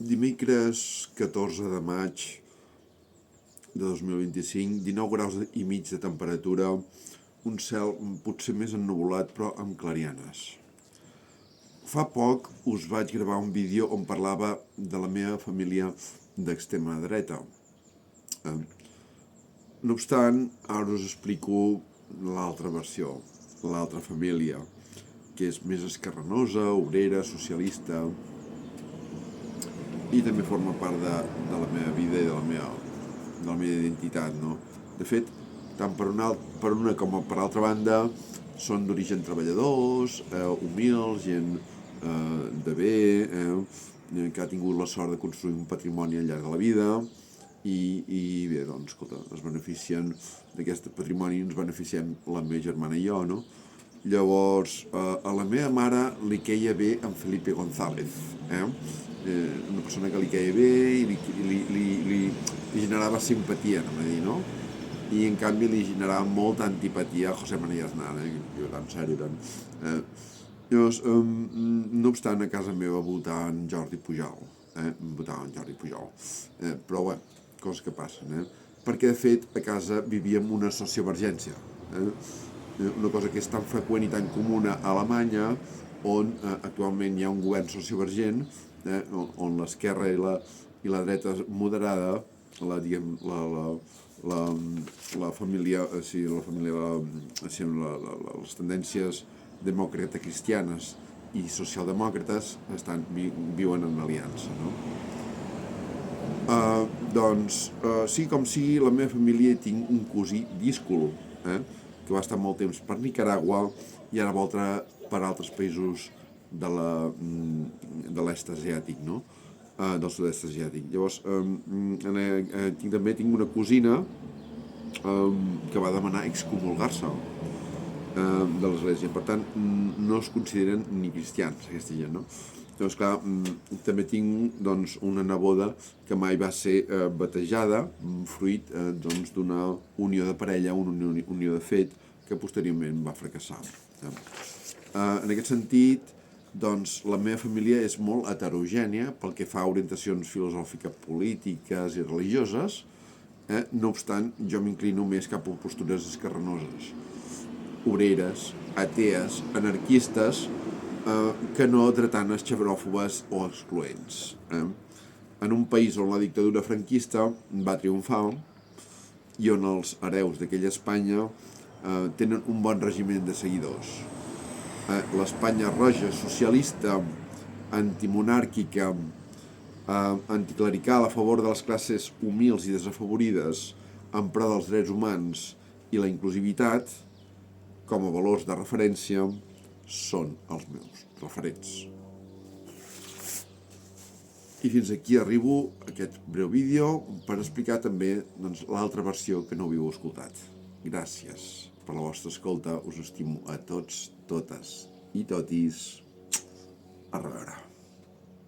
Dimecres 14 de maig de 2025, 19 graus i mig de temperatura, un cel potser més ennuvolat però amb clarianes. Fa poc us vaig gravar un vídeo on parlava de la meva família d'extrema dreta. No obstant, ara us explico l'altra versió, l'altra família, que és més esquerranosa, obrera, socialista, i també forma part de la meva vida i de la meva identitat, no? De fet, tant per una com per altra banda, són d'origen treballadors, humils, gent de bé, que ha tingut la sort de construir un patrimoni al llarg de la vida, i bé, doncs, escolta, es beneficien d'aquest patrimoni, ens beneficiem la meva germana i jo, no? Llavors, a la meva mare li queia bé en Felipe González, una persona que li queia bé i li generava simpatia, anem a dir, no? I en canvi li generava molta antipatia a José María Aznar, jo tan sèrio, tant. Llavors, no obstant, a casa meva votaven Jordi Pujol, però bé, coses que passen, perquè de fet a casa vivíem una sociovergència, una cosa que és tan freqüent i tan comuna a Alemanya, on actualment hi ha un govern sociovergent, on l'esquerra i la dreta moderada, la família, les tendències demòcrata-cristianes i socialdemòcrates viuen en aliança, no? Doncs, sí com sí, la meva família tinc un cosí díscol, que va estar molt temps per Nicaragua i ara volta per altres països de l'est asiàtic, no? Del sud-est asiàtic. Llavors, també tinc una cosina que va demanar excomulgar-se de l'església. Per tant, no es consideren ni cristians, aquesta gent, no? Llavors, clar, també tinc una neboda que mai va ser batejada, fruit d'una unió de parella, una unió de fet, que posteriorment va fracassar. En aquest sentit, la meva família és molt heterogènia pel que fa a orientacions filosòfiques, polítiques i religioses. No obstant, jo m'inclino més cap a postures esquerranoses, obreres, atees, anarquistes, que no dretanes, xaveròfobes o excloents. En un país on la dictadura franquista va triomfar i on els hereus d'aquella Espanya tenen un bon regiment de seguidors. L'Espanya roja socialista, antimonàrquica, anticlerical a favor de les classes humils i desafavorides en pro dels drets humans i la inclusivitat, com a valors de referència, són els meus referents. I fins aquí arribo aquest breu vídeo per explicar també l'altra versió que no havíeu escoltat. Gràcies per la vostra escolta, us estimo a tots, totes i totis. A reveure.